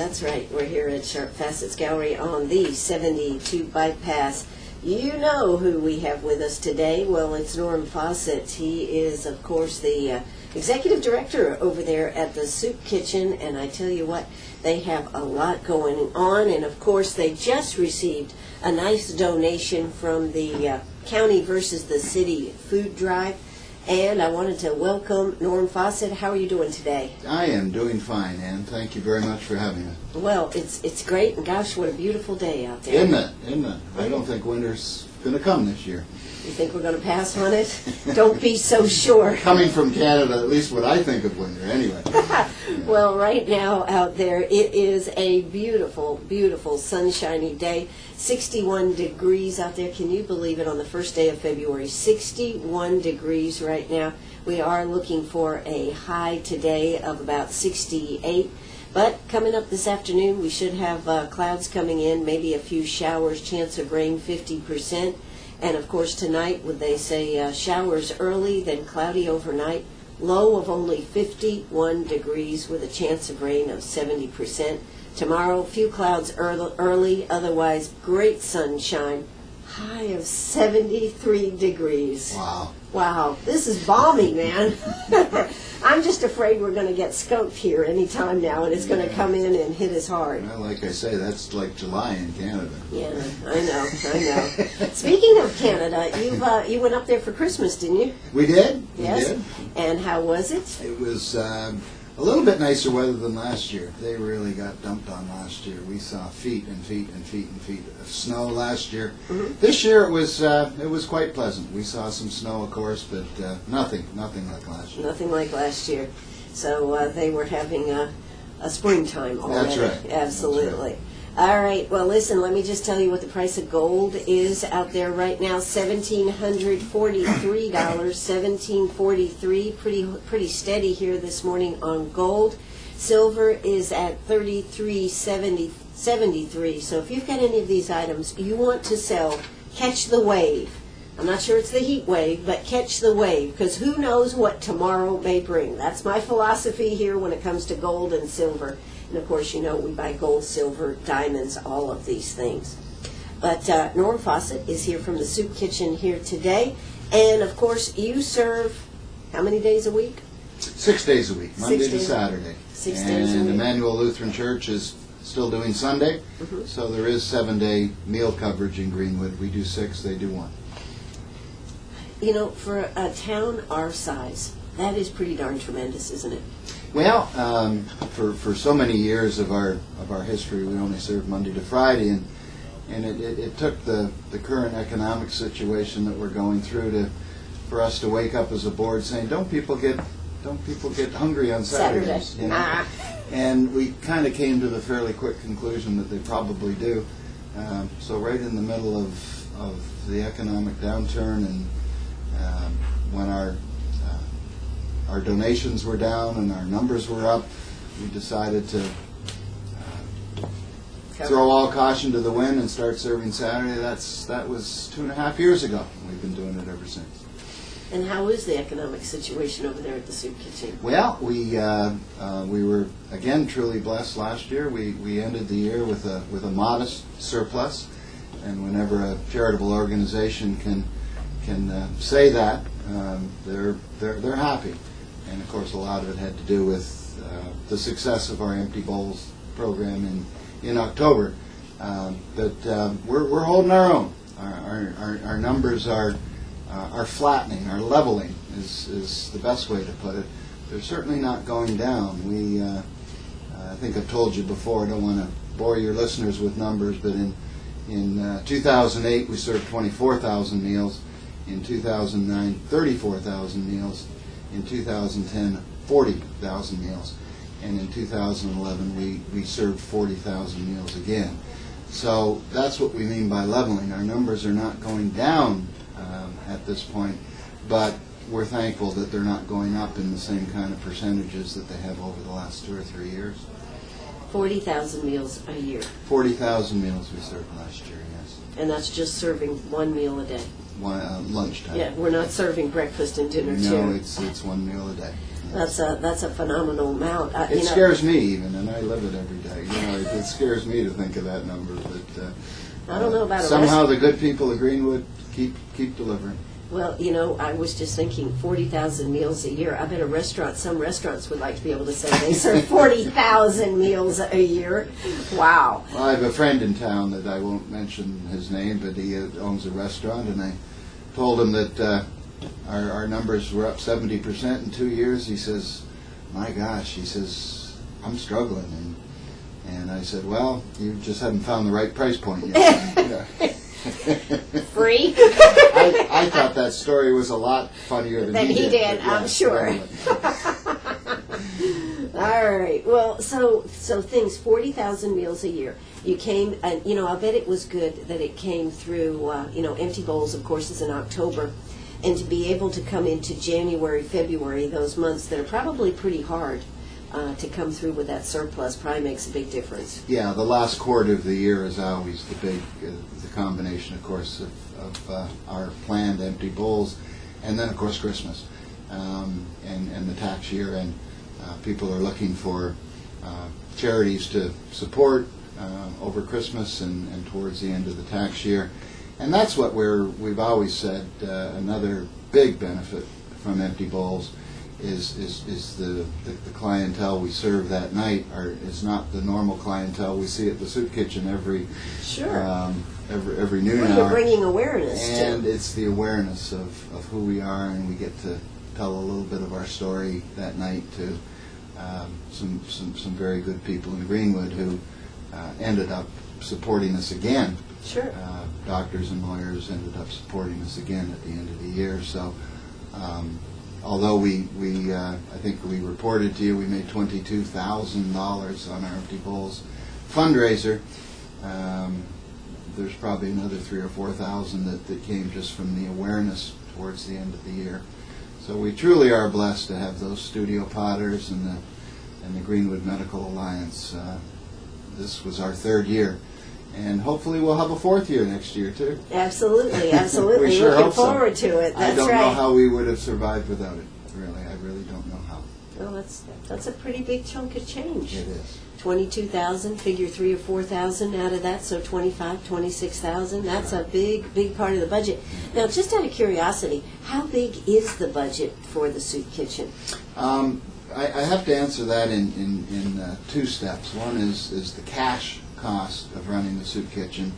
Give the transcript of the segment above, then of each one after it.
That's right. We're here at Fawcett's Gallery on the 72 bypass. You know who we have with us today. Well, it's Norm Fawcett. He is, of course, the executive director over there at the Soup Kitchen, and I tell you what, they have a lot going on, and of course they just received a nice donation from the County versus the City food drive, and I wanted to welcome Norm Fawcett. How are you doing today? I am doing fine, Ann. Thank you very much for having me. Well, it's great, and gosh, what a beautiful day out there. Isn't it? Isn't it? I don't think winter's going to come this year. You think we're going to pass on it? Don't be so sure. Coming from Canada, at least what I think of winter, anyway. Well, right now out there, it is a beautiful, beautiful sunshiny day. 61 degrees out there. Can you believe it? On the first day of February, 61 degrees right now. We are looking for a high today of about 68. But coming up this afternoon, we should have clouds coming in, maybe a few showers, chance of rain 50%. And of course tonight, would they say showers early, then cloudy overnight, low of only 51 degrees with a chance of rain of 70%. Tomorrow, a few clouds early, otherwise great sunshine, high of 73 degrees. Wow. Wow, this is balmy, man. I'm just afraid we're going to get skunked here any time now, and it's going to come in and hit us hard. Well, like I say, that's like July in Canada. Yeah, I know. Speaking of Canada, you went up there for Christmas, didn't you? We did. Yes. We did. And how was it? It was a little bit nicer weather than last year. They really got dumped on last year. We saw feet and feet and feet and feet of snow last year. Mm-hmm. This year it was quite pleasant. We saw some snow, of course, but nothing like last year. Nothing like last year. So they were having a springtime already. That's right. Absolutely. That's right. All right. Well, listen, let me just tell you what the price of gold is out there right now. $1,743. $1,743. Pretty steady here this morning on gold. Silver is at $33.73. So if you've got any of these items you want to sell, catch the wave. I'm not sure it's the heat wave, but catch the wave, because who knows what tomorrow may bring. That's my philosophy here when it comes to gold and silver. And of course, you know, we buy gold, silver, diamonds, all of these things. But Norm Fawcett is here from the Soup Kitchen here today. And of course, you serve how many days a week? 6 days a week, Monday to Saturday. 6 days a week. And Emmanuel Lutheran Church is still doing Sunday. Mm-hmm. So there is 7-day meal coverage in Greenwood. We do 6, they do 1. You know, for a town our size, that is pretty darn tremendous, isn't it? Well, for so many years of our history, we only served Monday to Friday, and it took the current economic situation that we're going through for us to wake up as a board saying, don't people get hungry on Saturdays? You know? And we kind of came to the fairly quick conclusion that they probably do. So right in the middle of the economic downturn, and when our donations were down and our numbers were up, we decided to throw all caution to the wind and start serving Saturday. That was 2.5 years ago. We've been doing it ever since. And how is the economic situation over there at the Soup Kitchen? Well, we were again truly blessed last year. We ended the year with a modest surplus, and whenever a charitable organization can say that, they're happy. And of course, a lot of it had to do with the success of our Empty Bowls program in October. But we're holding our own. Our numbers are flattening, are leveling is the best way to put it. They're certainly not going down. I think I've told you before, I don't want to bore your listeners with numbers, but in 2008 we served 24,000 meals. In 2009, 34,000 meals. In 2010, 40,000 meals. And in 2011, we served 40,000 meals again. So that's what we mean by leveling. Our numbers are not going down at this point, but we're thankful that they're not going up in the same kind of percentages that they have over the last 2 or 3 years. 40,000 meals a year. 40,000 meals we served last year, yes. And that's just serving one meal a day. Lunchtime. Yeah, we're not serving breakfast and dinner too. No, it's one meal a day. That's a phenomenal amount. It scares me even, and I live it every day. You know, it scares me to think of that number. But I don't know about somehow the good people of Greenwood keep delivering. Well, you know, I was just thinking 40,000 meals a year. I bet some restaurants would like to be able to say they serve 40,000 meals a year. Wow. Well, I have a friend in town that I won't mention his name, but he owns a restaurant, and I told him that our numbers were up 70% in 2 years. He says, my gosh, he says, I'm struggling. And I said, well, you just haven't found the right price point yet. Free? I thought that story was a lot funnier than he did. I'm sure. All right. Well, so things, 40,000 meals a year. You came, and you know, I bet it was good that it came through. Empty Bowls, of course, is in October, and to be able to come into January, February, those months that are probably pretty hard to come through with that surplus, probably makes a big difference. Yeah, the last quarter of the year is always the combination, of course, of our planned empty bowls, and then, of course, Christmas and the tax year, and people are looking for charities to support over Christmas and towards the end of the tax year. And that's what we've always said, another big benefit from empty bowls is the clientele we serve that night is not the normal clientele we see at the soup kitchen every noon hour. You're bringing awareness and to. it's the awareness of who we are, and we get to tell a little bit of our story that night to some very good people in Greenwood who ended up supporting us again. Sure. Doctors and lawyers ended up supporting us again at the end of the year. So although I think we reported to you we made $22,000 on our Empty Bowls fundraiser, there's probably another $3,000 or $4,000 that came just from the awareness towards the end of the year. So we truly are blessed to have those studio potters and the Greenwood Medical Alliance. This was our third year, and hopefully we'll have a fourth year next year too. Absolutely, absolutely. We sure Looking hope so. forward to it. That's I don't right. know how we would have survived without it. Really, I really don't know how. Well, that's a pretty big chunk of change. It is. 22,000, figure 3,000 or 4,000 out of that, so 25,000, 26,000. That's a big part of the budget. Now, just out of curiosity, how big is the budget for the soup kitchen? I have to answer that in two steps. One is the cash cost of running the soup kitchen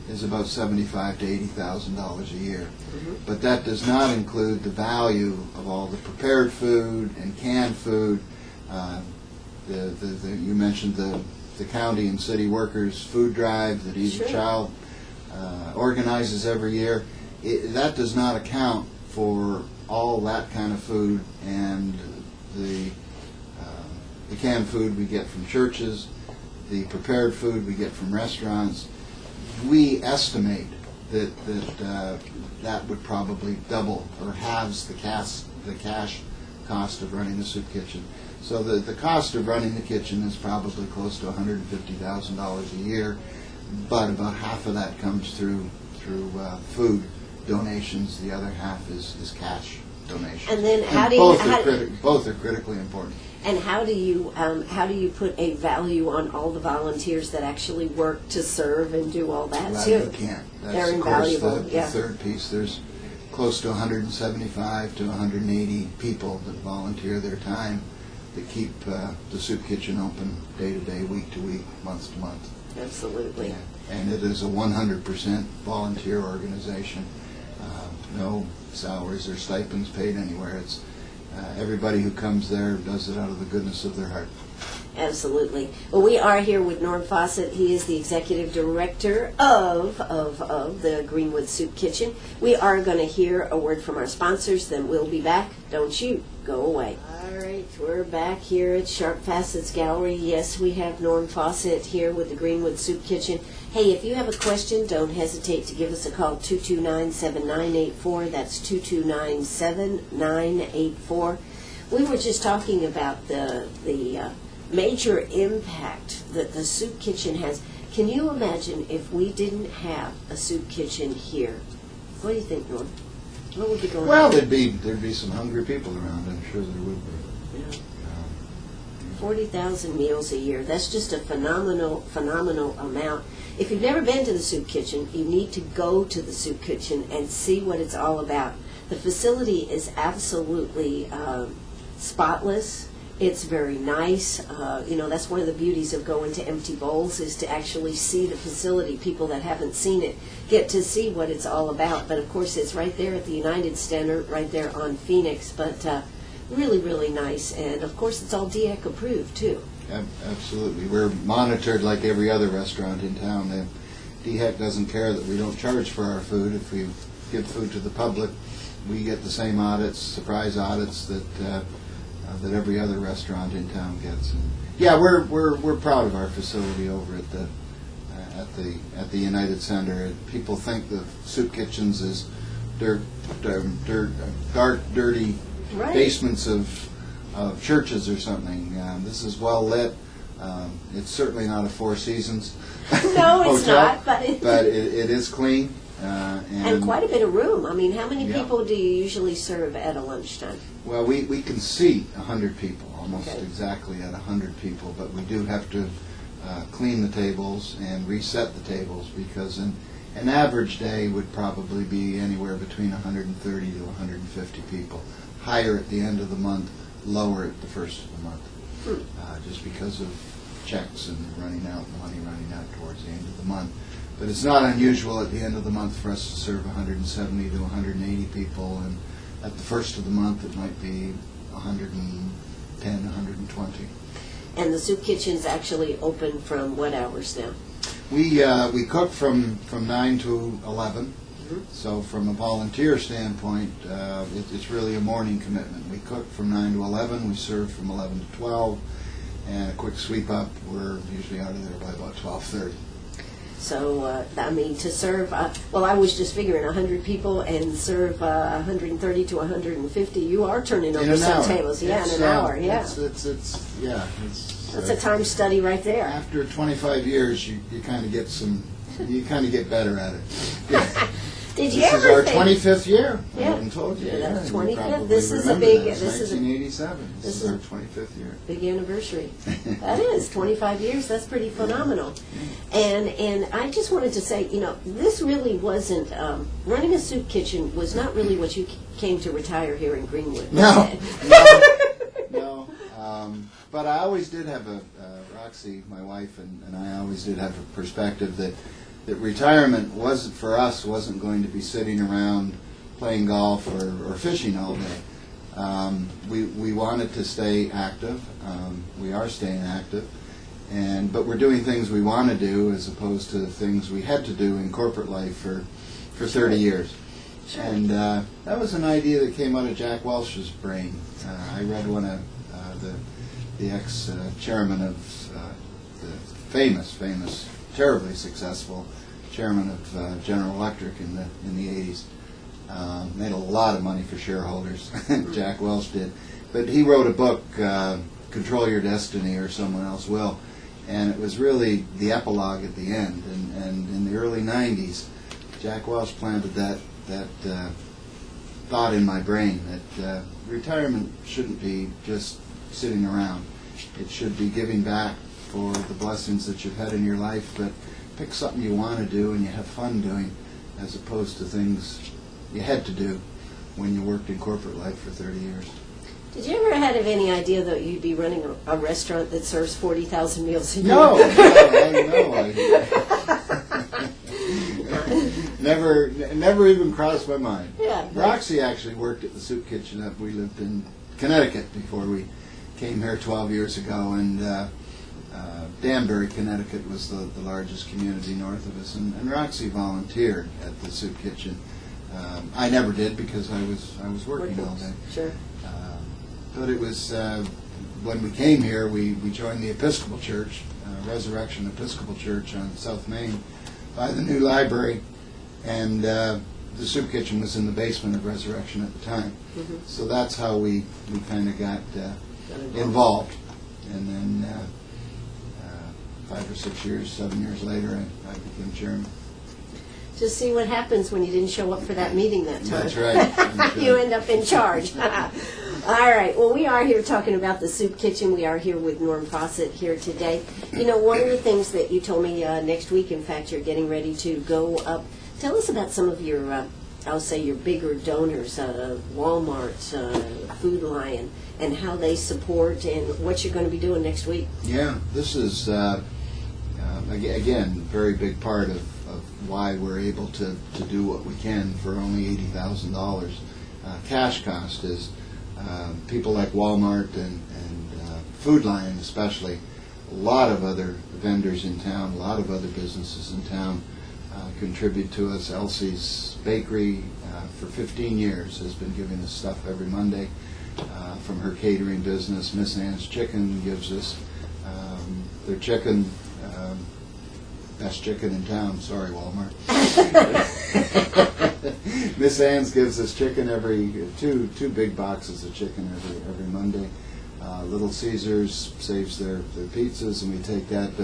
is about $75,000 to $80,000 a year. Mm-hmm. But that does not include the value of all the prepared food and canned food. You mentioned the county and city workers food drive that Easy Sure. Child organizes every year. That does not account for all that kind of food and the canned food we get from churches, the prepared food we get from restaurants. We estimate that would probably double or halves the cash cost of running the soup kitchen. So the cost of running the kitchen is probably close to $150,000 a year, but about half of that comes through food donations. The other half is cash donations. And then both are critically important. And how do you put a value on all the volunteers that actually work to serve and do all that Well, too? you can't. That's They're of course invaluable. the third piece. There's close to 175 to 180 people that volunteer their time to keep the soup kitchen open day to day, week to week, month to month. Absolutely. Yeah. And it is a 100% volunteer organization. No salaries or stipends paid anywhere. It's everybody who comes there does it out of the goodness of their heart. Absolutely. Well, we are here with Norm Fawcett. He is the executive director of the Greenwood Soup Kitchen. We are going to hear a word from our sponsors, then we'll be back. Don't you go away. All right, we're back here at Sharp Facets Gallery. Yes, we have Norm Fawcett here with the Greenwood Soup Kitchen. Hey, if you have a question, don't hesitate to give us a call, 229-7984. That's 229-7984. We were just talking about the major impact that the soup kitchen has. Can you imagine if we didn't have a soup kitchen here? What do you think, Norm? What would be going on? Well, there'd be some hungry people around. I'm sure there would be. 40,000 meals a year. That's just a phenomenal amount. If you've never been to the soup kitchen, you need to go to the soup kitchen and see what it's all about. The facility is absolutely spotless. It's very nice. That's one of the beauties of going to Empty Bowls, is to actually see the facility. People that haven't seen it get to see what it's all about. But of course, it's right there at the United Center, right there on Phoenix. But really, really nice. And of course, it's all DEC approved too. Absolutely. We're monitored like every other restaurant in town. The DHEC doesn't care that we don't charge for our food. If we give food to the public, we get the same audits, surprise audits that every other restaurant in town gets. And yeah, we're proud of our facility over at the United Center. People think the soup kitchens is dark, dirty Right. basements of churches or something. This is well lit. It's certainly not a Four Seasons No, it's hotel, not. But it is clean. And quite a bit of room. I mean, how many Yeah. people do you usually serve at a lunchtime? Well, we can seat 100 people, almost Okay. exactly at 100 people, but we do have to clean the tables and reset the tables, because an average day would probably be anywhere between 130 to 150 people. Higher at the end of the month, lower at the first of the month, just because of checks and money running out towards the end of the month. But it's not unusual at the end of the month for us to serve 170 to 180 people, and at the first of the month it might be 110, 120. And the soup kitchen's actually open from what hours now? We cook from 9 to 11. So from a volunteer standpoint, it's really a morning commitment. We cook from 9 to 11, we serve from 11 to 12, and a quick sweep up, we're usually out of there by about 12:30. So, to serve, I was just figuring 100 people and serve 130 to 150, you are turning over some tables. Yeah, in an hour, yeah. That's a time study right there. After 25 years, you kind of get better at it. Yeah. Did you This is ever our think? 25th year. I Yeah. haven't told you. Yeah, that's you 25th. probably This is a remember big- that. It's this is a- 1987. This this is is our a- 25th year. Big anniversary. That is 25 years. That's pretty phenomenal. And I just wanted to say, this really wasn't running a soup kitchen was not really what you came to retire here in Greenwood. No. But I always did have Roxy, my wife, and I always did have a perspective that retirement wasn't going to be sitting around playing golf or fishing all day. We wanted to stay active. We are staying active, but we're doing things we want to do as opposed to things we had to do in corporate life for 30 years. Sure. And that was an idea that came out of Jack Welch's brain. I read one of the ex-chairman of the famous, terribly successful chairman of General Electric in the 80s. Made a lot of money for shareholders. Jack Welch did. But he wrote a book, Control Your Destiny or Someone Else Will, and it was really the epilogue at the end. And in the early 90s, Jack Welch planted that thought in my brain that retirement shouldn't be just sitting around. It should be giving back for the blessings that you've had in your life, but pick something you want to do and you have fun doing, as opposed to things you had to do when you worked in corporate life for 30 years. Did you ever have any idea that you'd be running a restaurant that serves 40,000 meals a year? No. Never even crossed my mind. Yeah. Roxy actually worked at the soup kitchen up. We lived in Connecticut before we came here 12 years ago, and Danbury, Connecticut was the largest community north of us, and Roxy volunteered at the soup kitchen. I never did because I was working all day. Sure. But it was when we came here, we joined the Episcopal Church, Resurrection Episcopal Church on South Main by the new library, and the soup kitchen was in the basement of Resurrection at the time. Mm-hmm. So that's how we kind of got involved. And then 5 or 6 years, 7 years later, I became chairman. Just see what happens when you didn't show up for that meeting that time. That's right. You end up in charge. All right. Well, we are here talking about the soup kitchen. We are here with Norm Fawcett here today. You know, one of the things that you told me next week, in fact, you're getting ready to go up. Tell us about some of your, I'll say, your bigger donors, Walmart, Food Lion, and how they support and what you're going to be doing next week. Yeah, this is, again, very big part of why we're able to do what we can for only $80,000. Cash cost is people like Walmart and Food Lion especially, a lot of other vendors in town, a lot of other businesses in town contribute to us. Elsie's Bakery for 15 years has been giving us stuff every Monday from her catering business. Miss Ann's Chicken gives us their chicken, best chicken in town. Sorry, Walmart. Miss Ann's gives us chicken every two big boxes of chicken every Monday. Little Caesars saves their pizzas, and we take that.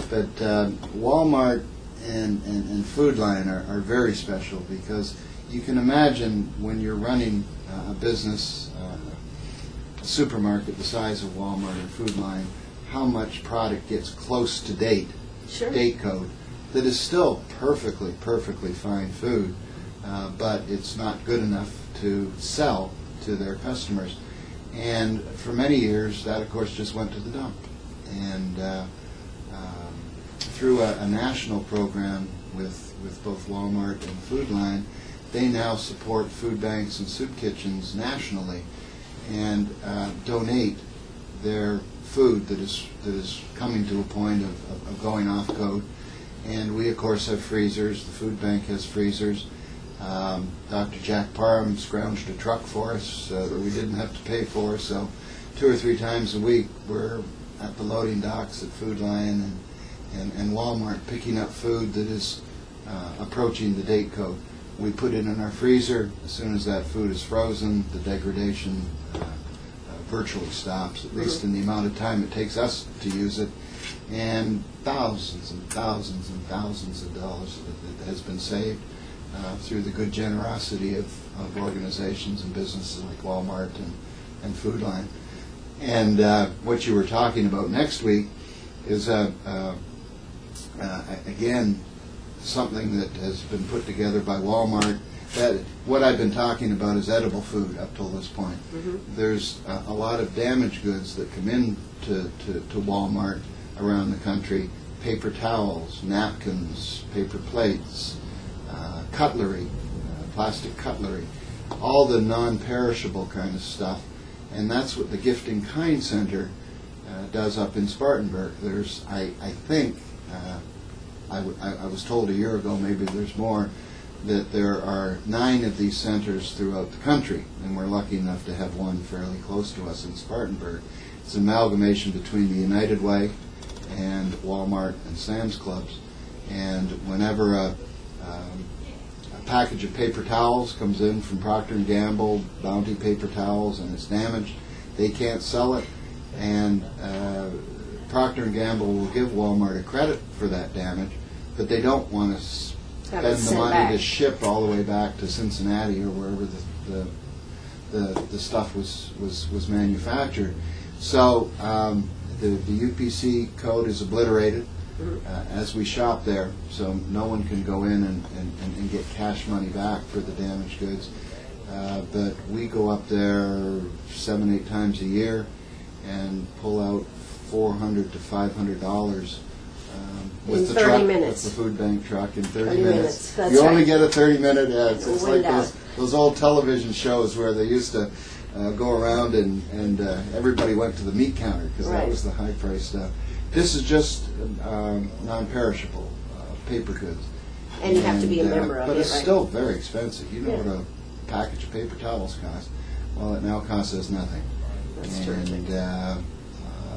But Walmart and Food Lion are very special, because you can imagine when you're running a business, a supermarket the size of Walmart and Food Lion, how much product gets close to date code, that is still perfectly fine food, but it's not good enough to sell to their customers. And for many years, that of course just went to the dump. And through a national program with both Walmart and Food Lion, they now support food banks and soup kitchens nationally, and donate their food that is coming to a point of going off code. And we of course have freezers. The food bank has freezers. Dr. Jack Parham scrounged a truck for us that we didn't have to pay for, so 2 or 3 times a week we're at the loading docks at Food Lion and Walmart picking up food that is approaching the date code. We put it in our freezer. As soon as that food is frozen, the degradation virtually stops, at least in the amount of time it takes us to use it. And thousands and thousands and thousands of dollars that has been saved through the good generosity of organizations and businesses like Walmart and Food Lion. And what you were talking about next week is, again, something that has been put together by Walmart. That what I've been talking about is edible food up till this point. There's a lot of damaged goods that come in to Walmart around the country: paper towels, napkins, paper plates, cutlery, plastic cutlery, all the non-perishable kind of stuff. And that's what the Gift in Kind Center does up in Spartanburg. There's, I think, I was told a year ago, maybe there's more, that there are 9 of these centers throughout the country, and we're lucky enough to have one fairly close to us in Spartanburg. It's an amalgamation between the United Way and Walmart and Sam's Clubs. And whenever a package of paper towels comes in from Procter & Gamble, Bounty paper towels, and it's damaged, they can't sell it, and Procter & Gamble will give Walmart a credit for that damage, but they don't want to spend the money to ship all the way back to Cincinnati or wherever the stuff was manufactured. So the UPC code is obliterated as we shop there, so no one can go in and get cash money back for the damaged goods. But we go up there 7-8 times a year and pull out $400 to $500 with the 30 truck, minutes. with the food bank truck in 30 minutes. That's you right. only get a 30-minute ad. It's like Window. those old television shows where they used to go around and everybody went to the meat counter because that was the high-priced stuff. This is just non-perishable paper goods. And you have to be a member of it, but it's right? still very expensive. You know what a package of paper towels costs? Well, it now costs us nothing. That's terrific. And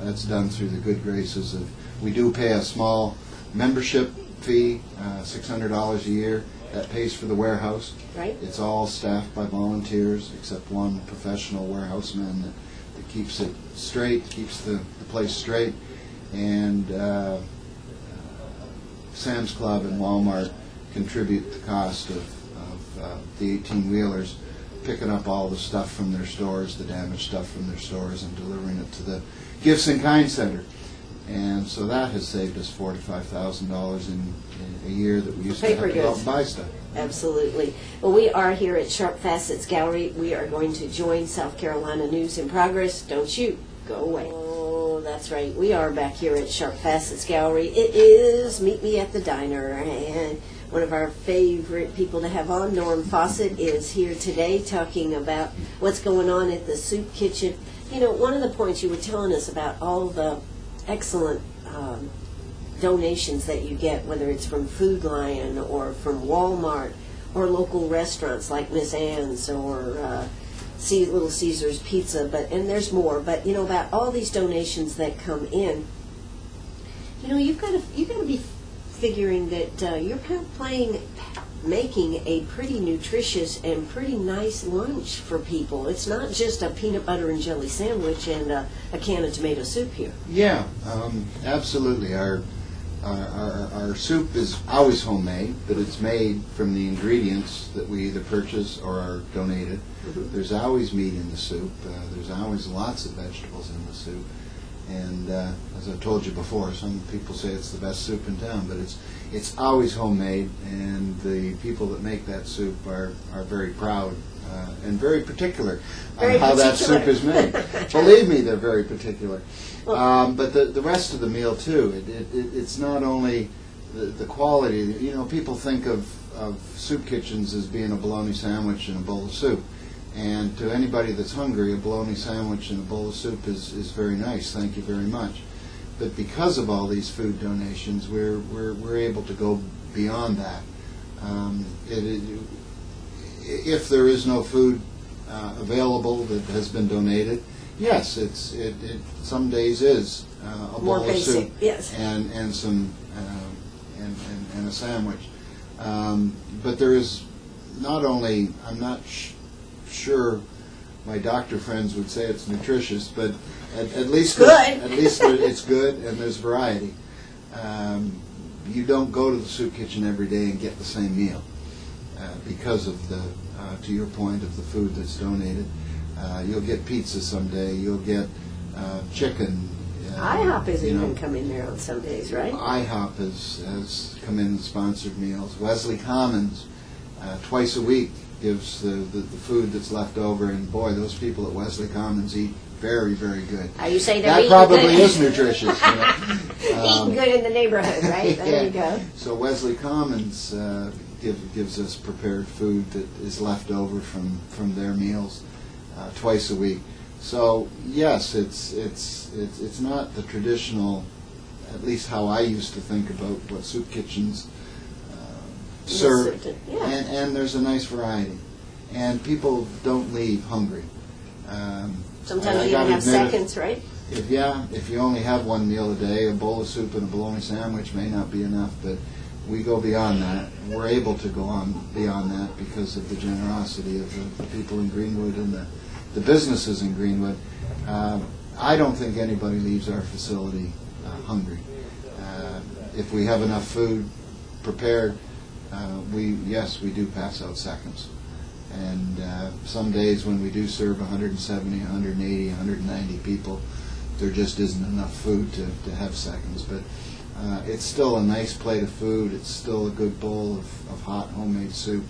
that's done through the good graces of, we do pay a small membership fee, $600 a year. That pays for the warehouse. Right. It's all staffed by volunteers, except one professional warehouseman that keeps it straight, keeps the place straight. And Sam's Club and Walmart contribute the cost of the 18-wheelers picking up all the stuff from their stores, the damaged stuff from their stores, and delivering it to the Gifts in Kind Center. And so that has saved us $4,000 to $5,000 in a year that we used to have Paper to go out goods. and buy stuff. Absolutely. Well, we are here at Sharp Fawcett's Gallery. We are going to join South Carolina News in Progress. Don't you go away. Oh, that's right. We are back here at Sharp Fawcett's Gallery. It is Meet Me at the Diner, and one of our favorite people to have on, Norm Fawcett, is here today talking about what's going on at the soup kitchen. You know, one of the points you were telling us about all the excellent donations that you get, whether it's from Food Lion or from Walmart or local restaurants like Miss Ann's or Little Caesar's Pizza, and there's more. But you know, about all these donations that come in, you know, you've got to be figuring that you're kind of making a pretty nutritious and pretty nice lunch for people. It's not just a peanut butter and jelly sandwich and a can of tomato soup here. Yeah, absolutely. Our soup is always homemade, but it's made from the ingredients that we either purchase or are donated. Mm-hmm. There's always meat in the soup. There's always lots of vegetables in the soup. And as I've told you before, some people say it's the best soup in town, but it's always homemade, and the people that make that soup are very proud and very particular on how that soup is made. Believe me, they're very particular. But the rest of the meal too, it's not only the quality. You know, people think of soup kitchens as being a bologna sandwich and a bowl of soup. And to anybody that's hungry, a bologna sandwich and a bowl of soup is very nice. Thank you very much. But because of all these food donations, we're able to go beyond that. If there is no food available that has been donated, yes, it some days is a More bowl basic, of soup, yes, and some and a sandwich. But there is not only, I'm not sure my doctor friends would say it's nutritious, but at least it's good, and there's variety. You don't go to the soup kitchen every day and get the same meal because of to your point, of the food that's donated. You'll get pizza someday. You'll get chicken. IHOP has even come in there on some days, right? IHOP has come in and sponsored meals. Wesley Commons twice a week gives the food that's left over, and boy, those people at Wesley Commons eat very, very good. You say they're that eating probably good. is nutritious. You know? Eating good in the neighborhood, right? There you go. So Wesley Commons gives us prepared food that is left over from their meals twice a week. So yes, it's not the traditional, at least how I used to think about what soup kitchens serve, yeah. and there's a nice variety, and people don't leave hungry. Sometimes you don't have seconds, right? If you only have one meal a day, a bowl of soup and a bologna sandwich may not be enough, but we go beyond that. We're able to go on beyond that because of the generosity of the people in Greenwood and the businesses in Greenwood. I don't think anybody leaves our facility hungry. If we have enough food prepared, we do pass out seconds. And some days when we do serve 170, 180, 190 people, there just isn't enough food to have seconds. But it's still a nice plate of food. It's still a good bowl of hot homemade soup.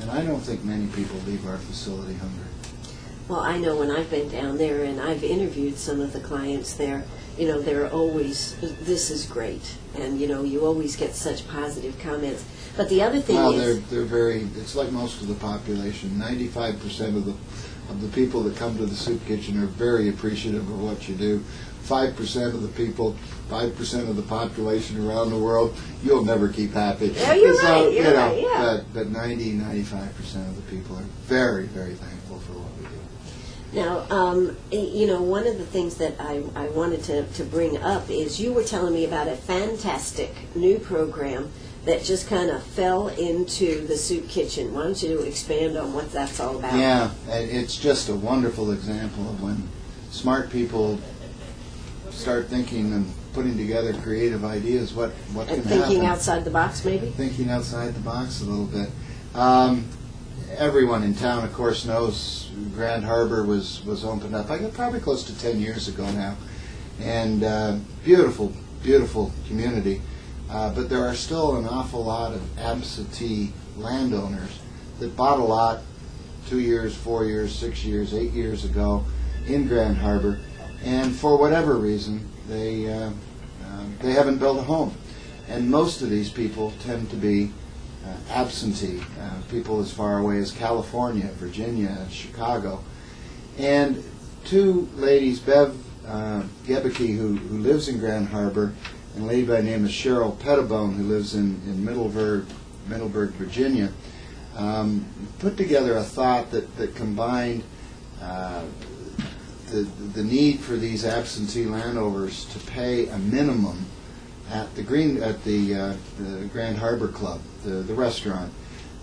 And I don't think many people leave our facility hungry. Well, I know when I've been down there and I've interviewed some of the clients there, you know, they're always, this is great. And, you know, you always get such positive comments. But the other thing is... they're very, it's like most of the population. 95% of the people that come to the soup kitchen are very appreciative of what you do. 5% of the people, 5% of the population around the world, you'll never keep happy. Yeah, you're right, you're right, yeah. But 95% of the people are very, very thankful for what we do. Now, you know, one of the things that I wanted to bring up is you were telling me about a fantastic new program that just kind of fell into the soup kitchen. Why don't you expand on what that's all about? Yeah, it's just a wonderful example of when smart people start thinking and putting together creative ideas, what can happen. Thinking outside the box, maybe? Thinking outside the box a little bit. everyone in town, of course, knows Grand Harbor was opened up, I guess, probably close to 10 years ago now. And beautiful, beautiful community. But there are still an awful lot of absentee landowners that bought a lot 2 years, 4 years, 6 years, 8 years ago in Grand Harbor, and for whatever reason, they haven't built a home. And most of these people tend to be absentee, people as far away as California, Virginia, Chicago. And two ladies, Bev Gebeke, who lives in Grand Harbor, and a lady by the name of Cheryl Pettibone, who lives in Middleburg, Virginia, put together a thought that combined the need for these absentee landowners to pay a minimum at the Grand Harbor Club, the restaurant.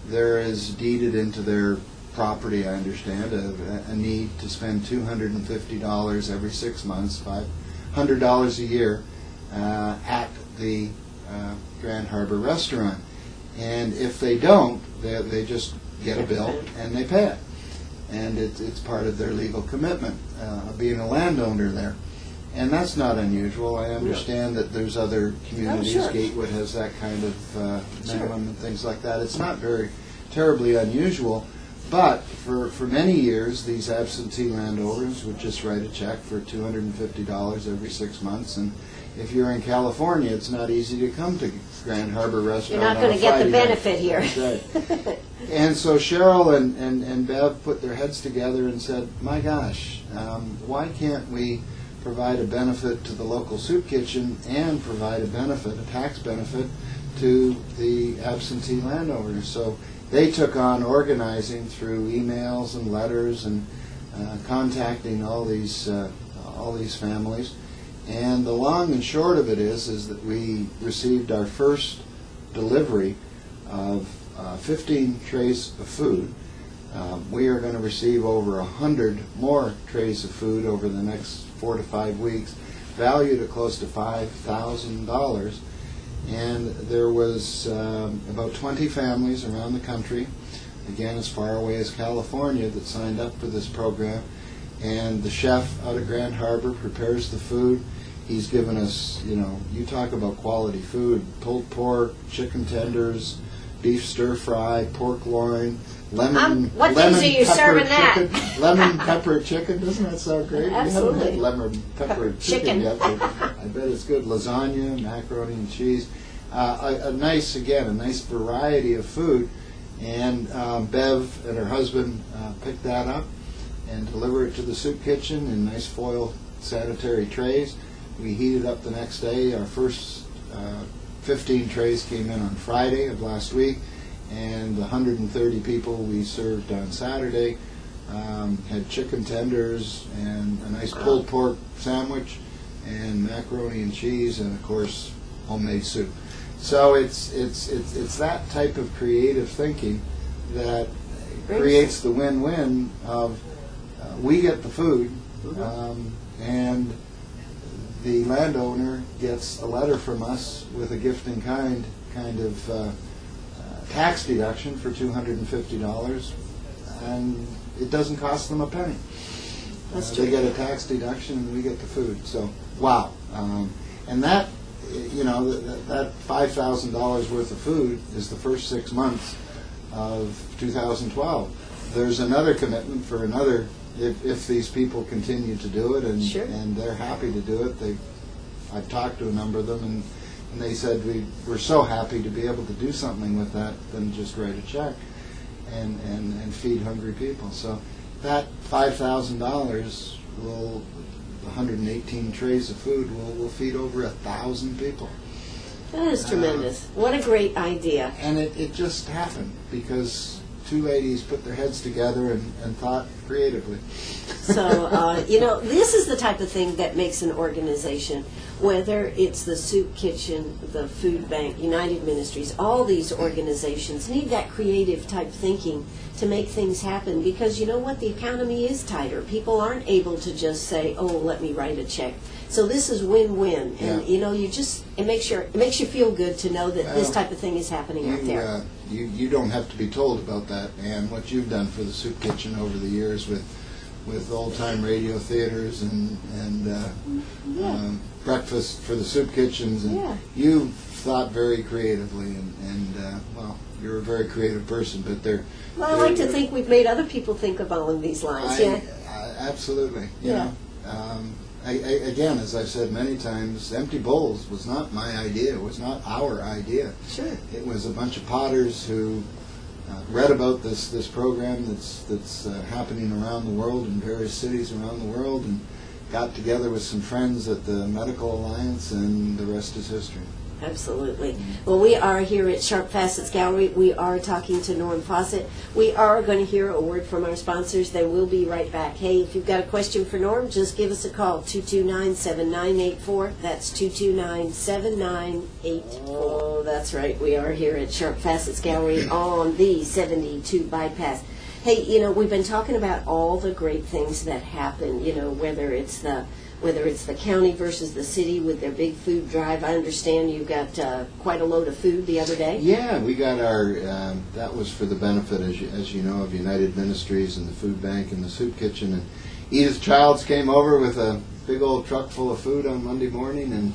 There is deeded into their property, I understand, a need to spend $250 every 6 months, $500 a year at the Grand Harbor restaurant. And if they don't, they just get a bill and they pay it. And it's part of their legal commitment, being a landowner there. And that's not unusual. I understand that there's other communities. Oh, sure. Gatewood has that kind of minimum and things like that. It's not very terribly unusual. But for many years, these absentee landowners would just write a check for $250 every 6 months. And if you're in California, it's not easy to come to Grand Harbor Restaurant. You're not going to get the benefit here. That's right. And so Cheryl and Bev put their heads together and said, my gosh, why can't we provide a benefit to the local soup kitchen and provide a benefit, a tax benefit, to the absentee landowners? So they took on organizing through emails and letters and contacting all these families. And the long and short of it is that we received our first delivery of 15 trays of food. We are going to receive over 100 more trays of food over the next 4 to 5 weeks, valued at close to $5,000. And there was about 20 families around the country, again as far away as California, that signed up for this program. And the chef out of Grand Harbor prepares the food. He's given us, you talk about quality food: pulled pork, chicken tenders, beef stir fry, pork loin, lemon things are you serving chicken, that? lemon pepper chicken. Doesn't that sound great? Absolutely. We haven't had lemon pepper chicken yet, but I bet it's good. Lasagna, macaroni and cheese. A nice variety of food. And Bev and her husband picked that up and delivered it to the soup kitchen in nice foil sanitary trays. We heated up the next day. Our first 15 trays came in on Friday of last week, and the 130 people we served on Saturday had chicken tenders and a nice pulled pork sandwich and macaroni and cheese, and of course homemade soup. So it's that type of creative thinking that creates the win-win of we get the food, and the landowner gets a letter from us with a gift in kind of tax deduction for $250, and it doesn't cost them a penny. They get a tax deduction and we get the food. So wow, and that that $5,000 worth of food is the first 6 months of 2012. There's another commitment for another. If these people continue to do it, and they're happy to do it, I've talked to a number of them, and they said we're so happy to be able to do something with that than just write a check and feed hungry people. So that $5,000 will, 118 trays of food will feed over 1,000 people. That is tremendous. What a great idea. And it just happened because two ladies put their heads together and thought creatively. So, this is the type of thing that makes an organization, whether it's the Soup Kitchen, the Food Bank, United Ministries, all these organizations need that creative type thinking to make things happen, because you know what? The economy is tighter. People aren't able to just say, oh, let me write a check. So this is win-win, and Yeah. it makes you feel good to know that this type of thing is happening out there. You don't have to be told about that, and what you've done for the soup kitchen over the years with old-time radio theaters and breakfast for the soup kitchens, and you thought very creatively, and well, you're a very creative person, but Well, I like to think we've made other people think along these lines. Absolutely. You know, again, as I've said many times, Empty Bowls was not my idea. It was not our idea. Sure. It was a bunch of potters who read about this program that's happening around the world in various cities around the world, and got together with some friends at the Medical Alliance, and the rest is history. Absolutely. Well, we are here at Sharp Fawcett's Gallery. We are talking to Norm Fawcett. We are going to hear a word from our sponsors, then we'll be right back. Hey, if you've got a question for Norm, just give us a call, 229-7984. That's 229-7984. Oh, that's right. We are here at Sharp Fawcett's Gallery on the 72 bypass. Hey, we've been talking about all the great things that happen, whether it's the county versus the city with their big food drive. I understand you got quite a load of food the other day. Yeah, we got our, that was for the benefit, as you know, of United Ministries and the Food Bank and the Soup Kitchen. And Edith Childs came over with a big old truck full of food on Monday morning, and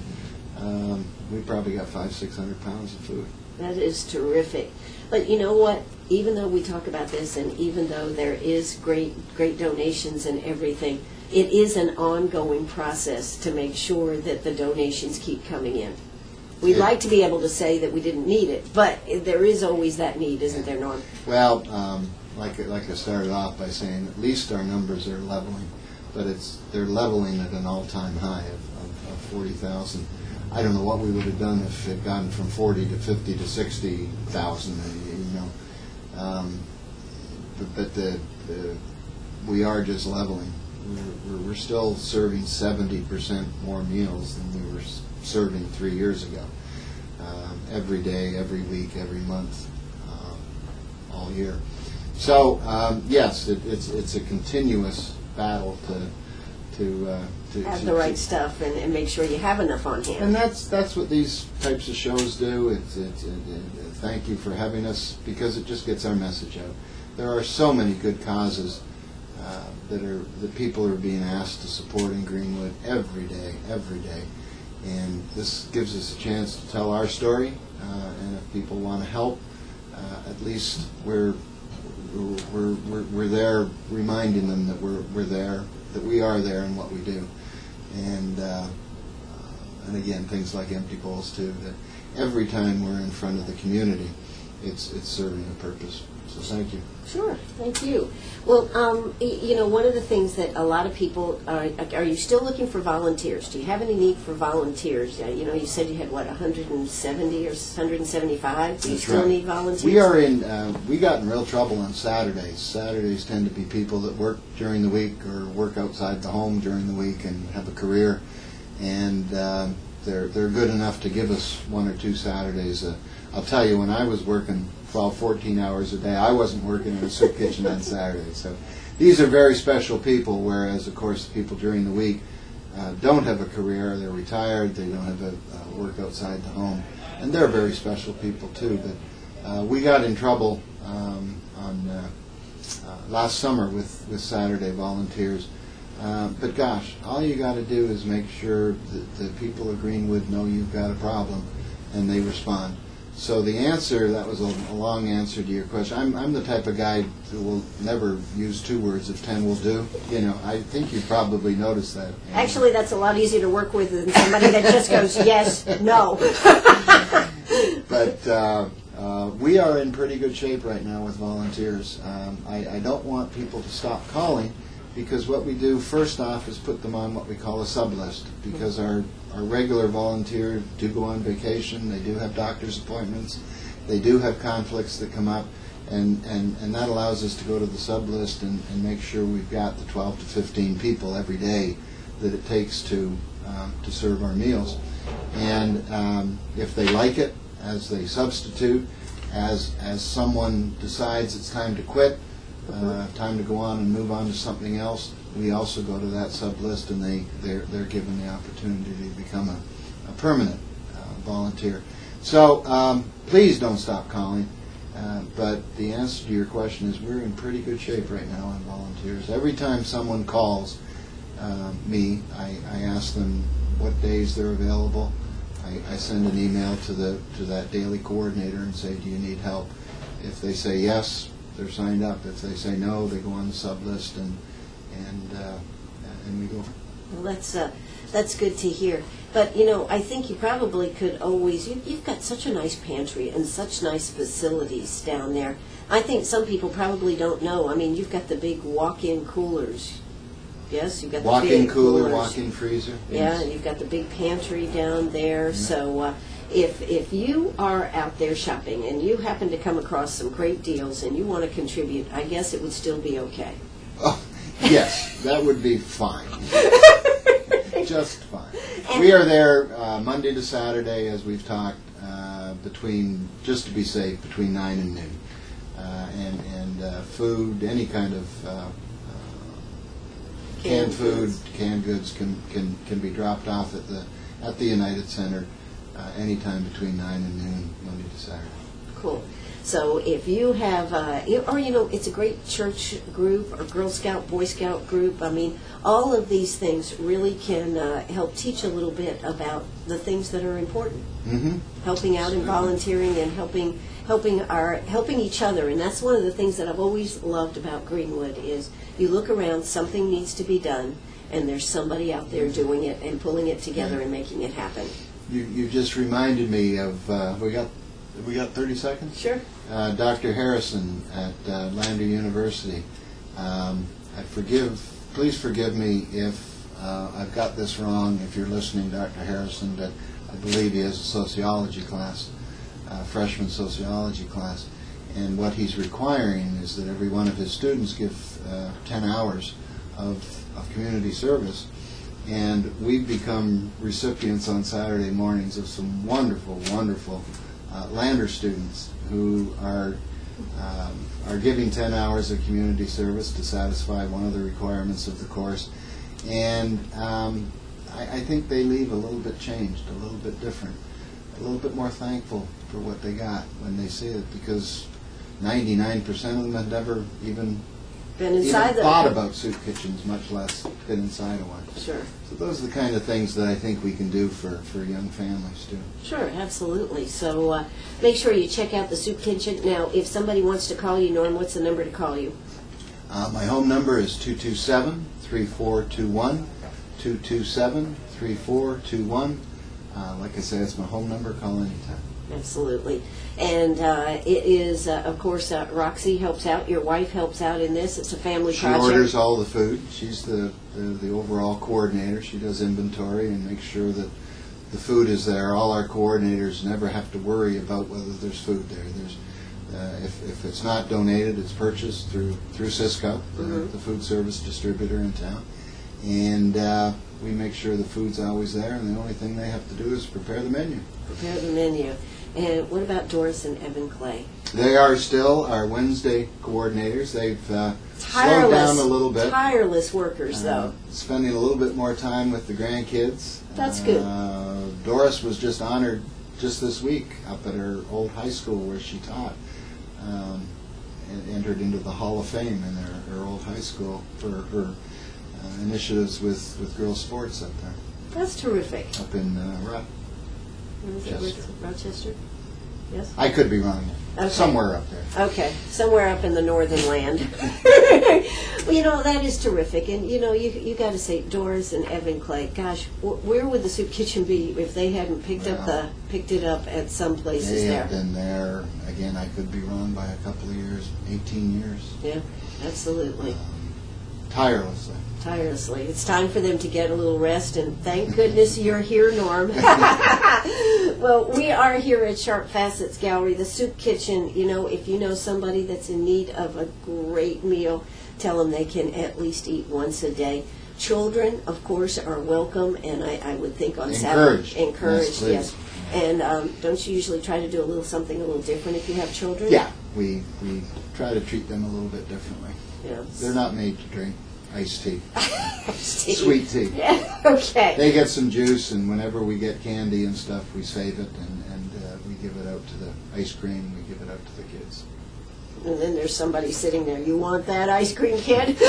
we probably got 500-600 pounds of food. That is terrific. But you know what? Even though we talk about this, and even though there is great donations and everything, it is an ongoing process to make sure that the donations keep coming in. We'd like to be able to say that we didn't need it, but there is always that need, isn't there, Norm? Well, like I started off by saying, at least our numbers are leveling, but they're leveling at an all-time high of 40,000. I don't know what we would have done if it had gone from 40 to 50 to 60,000. But we are just leveling. We're still serving 70% more meals than we were serving 3 years ago. Every day, every week, every month, all year. So yes, it's a continuous battle to have the right stuff and make sure you have enough on hand. And that's what these types of shows do. Thank you for having us, because it just gets our message out. There are so many good causes that people are being asked to support in Greenwood every day, and this gives us a chance to tell our story. And if people want to help, at least we're there, reminding them that we're there, that we are there in what we do. And again, things like Empty Bowls too, that every time we're in front of the community, it's serving a purpose. So thank you. Sure, thank you. Well, one of the things that a lot of people are you still looking for volunteers? Do you have any need for volunteers? You said you had, 170 or 175? Do you still need volunteers? We got in real trouble on Saturdays. Saturdays tend to be people that work during the week or work outside the home during the week and have a career, and they're good enough to give us 1 or 2 Saturdays. I'll tell you, when I was working 12, 14 hours a day, I wasn't working in a soup kitchen on Saturday. So these are very special people, whereas, of course, the people during the week don't have a career, they're retired, they don't have a work outside the home, and they're very special people too. But we got in trouble last summer with Saturday volunteers. But gosh, all you got to do is make sure that the people of Greenwood know you've got a problem, and they respond. So the answer, that was a long answer to your question. I'm the type of guy who will never use 2 words if 10 will do. I think you probably noticed that. Actually, that's a lot easier to work with than somebody that just goes, yes, no. But we are in pretty good shape right now with volunteers. I don't want people to stop calling, because what we do first off is put them on what we call a sub-list, because our regular volunteers do go on vacation, they do have doctor's appointments, they do have conflicts that come up, and that allows us to go to the sub-list and make sure we've got the 12 to 15 people every day that it takes to serve our meals. And if they like it, as they substitute, as someone decides it's time to quit, time to go on and move on to something else, we also go to that sub-list, and they're given the opportunity to become a permanent volunteer. So please don't stop calling. But the answer to your question is we're in pretty good shape right now on volunteers. Every time someone calls me, I ask them what days they're available. I send an email to that daily coordinator and say, do you need help? If they say yes, they're signed up. If they say no, they go on the sub list, and we go. Well, that's good to hear. But, I think you probably could always, you've got such a nice pantry and such nice facilities down there. I think some people probably don't know. I mean, you've got the big walk-in coolers. Yes, you've got the walk-in big cooler, coolers. walk-in freezer. Yeah, Yes. and you've got the big pantry down there. Yeah. So if you are out there shopping and you happen to come across some great deals and you want to contribute, I guess it would still be okay. Oh, yes, that would be fine. Just fine. We are there Monday to Saturday, as we've talked, just to be safe, between 9 and noon. And food, any kind of canned food, canned goods can be dropped off at the United Center anytime between 9 and noon, Monday to Saturday. Cool. So if you have, it's a great church group or Girl Scout, Boy Scout group. I mean, all of these things really can help teach a little bit about the things that are important. Mm-hmm. Helping out and volunteering and helping each other. And that's one of the things that I've always loved about Greenwood is you look around, something needs to be done, and there's somebody out there doing it and pulling it together and making it happen. You just reminded me of we got 30 seconds? Sure. Dr. Harrison at Lander University. Please forgive me if I've got this wrong. If you're listening, Dr. Harrison, but I believe he has a sociology class, freshman sociology class, and what he's requiring is that every one of his students give 10 hours of community service. And we've become recipients on Saturday mornings of some wonderful, wonderful Lander students who are giving 10 hours of community service to satisfy one of the requirements of the course. And I think they leave a little bit changed, a little bit different, a little bit more thankful for what they got when they see it, because 99% of them had never even thought about soup kitchens, much less been inside of one. Sure. So those are the kind of things that I think we can do for young families too. Sure, absolutely. So make sure you check out the soup kitchen. Now, if somebody wants to call you, Norm, what's the number to call you? My home number is 227-3421, 227-3421. Like I say, it's my home number. Call anytime. Absolutely. And it is, of course, Roxy helps out. Your wife helps out in this. It's a family project. She orders all the food. She's the overall coordinator. She does inventory and makes sure that the food is there. All our coordinators never have to worry about whether there's food there. If it's not donated, it's purchased through Cisco, the food service distributor in town. And we make sure the food's always there, and the only thing they have to do is prepare the menu. Prepare the menu. And what about Doris and Evan Clay? They are still our Wednesday coordinators. They've slowed down a little bit. Tireless workers, though. Spending a little bit more time with the grandkids. That's good. Doris was just honored just this week up at her old high school where she taught, and entered into the Hall of Fame in her old high school for her initiatives with girls' sports up there. That's terrific. Up in Rochester? Yes? I could be wrong. Okay. Somewhere up there. Okay, somewhere up in the northern land. Well, that is terrific. And, you got to say, Doris and Evan Clay, gosh, where would the soup kitchen be if they hadn't picked it up at some places They there? have been there, again, I could be wrong by a couple of years, 18 years. Yeah, absolutely. Tirelessly. Tirelessly. It's time for them to get a little rest, and thank goodness you're here, Norm. Well, we are here at Sharp Fawcett's Gallery, the soup kitchen. If you know somebody that's in need of a great meal, tell them they can at least eat once a day. Children, of course, are welcome, and I would think on Saturday. Encouraged, yes. And don't you usually try to do something a little different if you have children? Yeah, we try to treat them a little bit differently. Yeah. They're not made to drink iced tea, Tea. sweet tea. Yeah, okay. They get some juice, and whenever we get candy and stuff, we save it, and we give it out to the ice cream, we give it out to the kids. And then there's somebody sitting there, you want that ice cream, kid?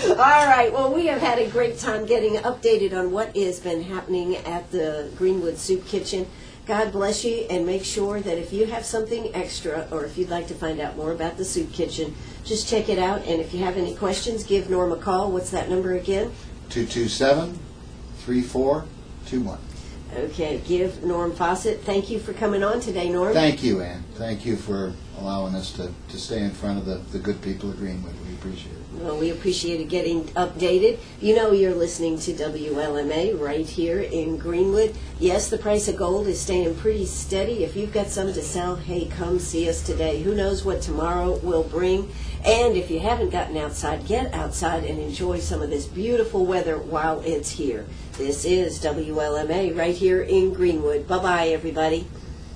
All right, well, we have had a great time getting updated on what has been happening at the Greenwood Soup Kitchen. God bless you, and make sure that if you have something extra, or if you'd like to find out more about the Soup Kitchen, just check it out. And if you have any questions, give Norm a call. What's that number again? 227-3421. Okay, give Norm Fawcett. Thank you for coming on today, Norm. Thank you, Ann. Thank you for allowing us to stay in front of the good people of Greenwood. We appreciate it. Well, we appreciated getting updated. You know you're listening to WLMA right here in Greenwood. Yes, the price of gold is staying pretty steady. If you've got some to sell, hey, come see us today. Who knows what tomorrow will bring? And if you haven't gotten outside, get outside and enjoy some of this beautiful weather while it's here. This is WLMA right here in Greenwood. Bye-bye, everybody.